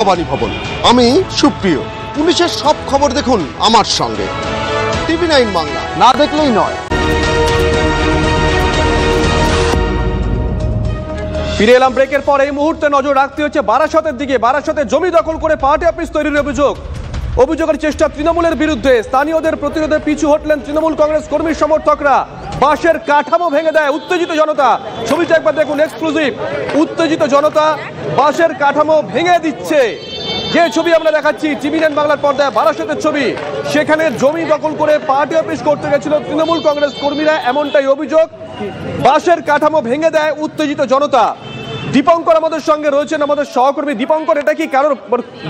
ভবানী ভবন। আমি সুপ্রিয়। পুলিশের সব খবর দেখুন আমার সঙ্গে, টিভি 9 বাংলা, না দেখলেই নয়। ফিরে এলাম ব্রেকের পর। এই মুহূর্তে নজর রাখতে হচ্ছে বারাসতের দিকে। বারাসতে জমি দখল করে পার্টি অফিস তৈরির অভিযোগের চেষ্টা তৃণমূলের বিরুদ্ধে। স্থানীয়দের প্রতিরোধে পিছু হটলেন তৃণমূল কংগ্রেস কর্মী সমর্থকরা। বাঁশের কাঠামো ভেঙে দেয় উত্তেজিত জনতা। ছবিটা একবার দেখুন, এক্সক্লুসিভ। উত্তেজিত জনতা বাঁশের কাঠামো ভেঙে দিচ্ছে। যে ছবি আমরা দেখাচ্ছি টিভি 9 বাংলার পর্দায়, বারাসতের ছবি। সেখানে জমি দখল করে পার্টি অফিস করতে গেছিল তৃণমূল কংগ্রেস কর্মীরা, এমনটাই অভিযোগ। বাঁশের কাঠামো ভেঙে দেয় উত্তেজিত জনতা। দীপঙ্কর আমাদের সঙ্গে রয়েছেন, আমাদের সহকর্মী। দীপঙ্কর, এটা কি কারোর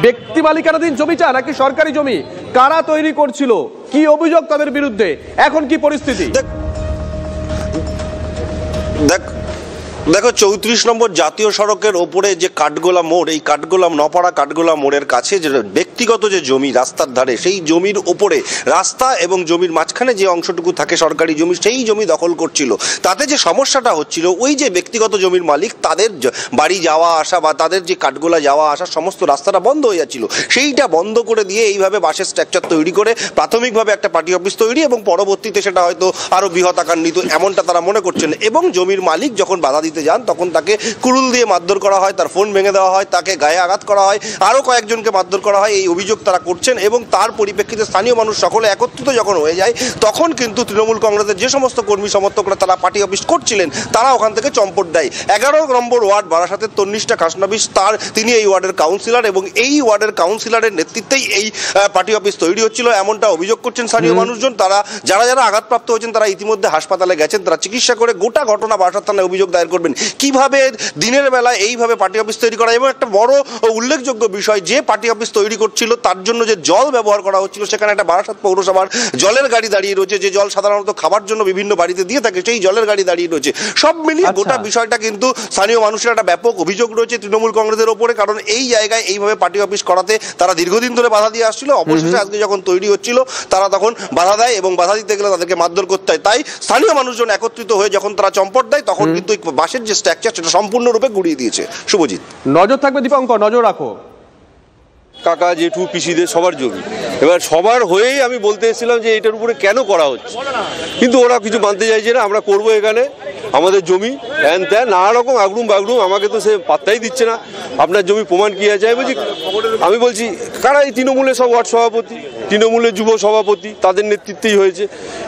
ব্যক্তি মালিকানাধীন জমিটা নাকি সরকারি জমি? কারা তৈরি করছিল? কি অভিযোগ তাদের বিরুদ্ধে? এখন কি পরিস্থিতি? দেখো, 34 নম্বর জাতীয় সড়কের ওপরে যে কাঠগোলা মোড়, এই নপাড়া কাঠগোলা মোড়ের কাছে যে ব্যক্তিগত যে জমি রাস্তার ধারে, সেই জমির ওপরে রাস্তা এবং জমির মাঝখানে যে অংশটুকু থাকে সরকারি জমি, সেই জমি দখল করছিল। তাতে যে সমস্যাটা হচ্ছিল, ওই যে ব্যক্তিগত জমির মালিক, তাদের বাড়ি যাওয়া আসা বা তাদের যে কাঠগোলা যাওয়া আসা সমস্ত রাস্তাটা বন্ধ হয়ে যাচ্ছিল। সেইটা বন্ধ করে দিয়ে এইভাবে বাঁশের স্ট্রাকচার তৈরি করে প্রাথমিকভাবে একটা পার্টি অফিস তৈরি, এবং পরবর্তীতে সেটা হয়তো আরো বৃহৎ আকার নিত, এমনটা তারা মনে করছেন। এবং জমির মালিক যখন বাধা দিতে যান, তখন তাকে কুড়ুল দিয়ে মারধর করা হয়, তার ফোন ভেঙে দেওয়া হয়, তাকে গায়ে আঘাত করা হয়, আরো কয়েকজনকে মারধর করা হয়। এই অভিযোগ তারা করছেন। এবং তার পরিপ্রেক্ষিতে স্থানীয় মানুষ সকলে একত্রিত যখন হয়ে যায়, তখন কিন্তু তৃণমূল কংগ্রেসের যে সমস্ত কর্মী সমর্থকরা তারা পার্টি অফিস করছিলেন, তারা ওখান থেকে চম্পট দেয়। 11 নম্বর ওয়ার্ড বারাসাতের তন্নিষ্ঠা খাসনবিশ, তিনি এই ওয়ার্ডের কাউন্সিলর, এবং এই ওয়ার্ডের কাউন্সিলরের নেতৃত্বেই এই পার্টি অফিস তৈরি হচ্ছিল, এমনটা অভিযোগ করছেন স্থানীয় মানুষজন। তারা যারা আঘাতপ্রাপ্ত হয়েছেন তারা ইতিমধ্যে হাসপাতালে গেছেন, তারা চিকিৎসা করে গোটা ঘটনা বারাসাত থানায় অভিযোগ দায়ের করবেন। কিভাবে দিনের বেলা এইভাবে পার্টি অফিস তৈরি করা, এবং একটা বড় উল্লেখযোগ্য বিষয়, যে পার্টি অফিস তৈরি করছিল তার জন্য যে জল ব্যবহার করা হচ্ছিল, সেখানে একটা বারাসাত পৌরসভার জলের গাড়ি দাঁড়িয়ে রয়েছে, যে জল সাধারণত খাবার জন্য বিভিন্ন বাড়িতে দিয়ে থাকে, সেই জলের গাড়ি দাঁড়িয়ে রয়েছে। সব মিলিয়ে গোটা বিষয়টা কিন্তু স্থানীয় মানুষের একটা ব্যাপক অভিযোগ রয়েছে তৃণমূল কংগ্রেসের ওপরে, কারণ এই জায়গায় এইভাবে পার্টি অফিস করাতে তারা দীর্ঘদিন ধরে বাধা দিয়ে আসছিল। অবশেষে আজকে যখন তৈরি হচ্ছিল, তারা তখন বাধা দেয়, এবং বাধা দিতে গেলে তাদেরকে মারধর করতে হয়। তাই স্থানীয় মানুষজন একত্রিত হয়ে যখন তারা চম্পট দেয়, তখন কিন্তু বাঁশের যে স্ট্রাকচার সেটা সম্পূর্ণরূপে গুড়িয়ে দিয়েছে। শুভজিৎ, নজর থাকবে দীপঙ্কর, নজর রাখো। কাকা জেঠু পিসিদের সবার জমি, এবার সবার হয়েই আমি বলতে এসেছিলাম যে এটার উপরে কেন করা হচ্ছে, কিন্তু ওরা কিছু মানতে চাইছে না। আমরা করবো এখানে আমাদের জমি, হ্যান ত্যান নানা রকম আগড়ুম বাগড়ুম, আমাকে তো সে পাত্তাই দিচ্ছে না। আপনার জমি প্রমাণ কি আছে? আমি বলছি কারা? এই তৃণমূলের সব ওয়ার্ড সভাপতি, তৃণমূলের যুব সভাপতি, তাদের নেতৃত্বেই হয়েছে।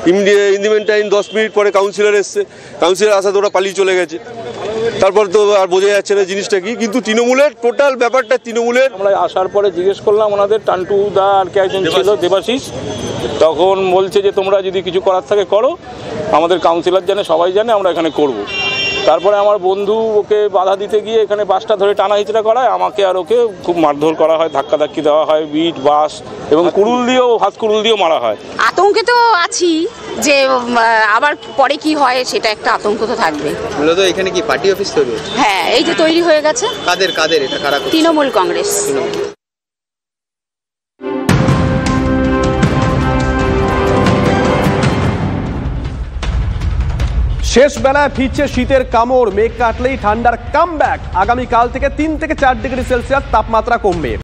ইন টাইম 10 মিনিট পরে কাউন্সিলর এসছে, কাউন্সিলর আসাতে ওরা পালিয়ে চলে গেছে। তারপর তো আর বোঝা যাচ্ছে না জিনিসটা কি, কিন্তু তৃণমূলের টোটাল ব্যাপারটা তৃণমূলের। আমরা আসার পরে জিজ্ঞেস করলাম ওনাদের, টান্টু দা আর কে একজন ছিল, দেবাশিস, তখন বলছে যে তোমরা যদি কিছু করার থাকে করো, আমাদের কাউন্সিলর জানে, সবাই জানে, আমরা এখানে করব। তারপরে আমার বন্ধু ওকে বাধা দিতে গিয়ে এখানে বাসটা ধরে টানা হিচড়া করায়, আমাকে আর ওকে খুব মারধর করা হয়, ধাক্কাধাক্কি দেওয়া হয়, বিট বাস এবং কুড়ুল দিয়েও, হাত কুড়ুল দিয়েও মারা হয়। আতঙ্কে তো আছি, যে আবার পরে কি হয় সেটা একটা আতঙ্ক তো থাকবে। মূলত এখানে কি পার্টি অফিস তৈরি? হ্যাঁ, এই যে তৈরি হয়ে গেছে। কাদের এটা কারা? তৃণমূল কংগ্রেস। শেষ বেলায় ফিরছে শীতের কামড়। মেঘ কাটলেই ঠান্ডার কামব্যাক। আগামীকাল থেকে 3 থেকে 4 ডিগ্রি সেলসিয়াস তাপমাত্রা কমবে।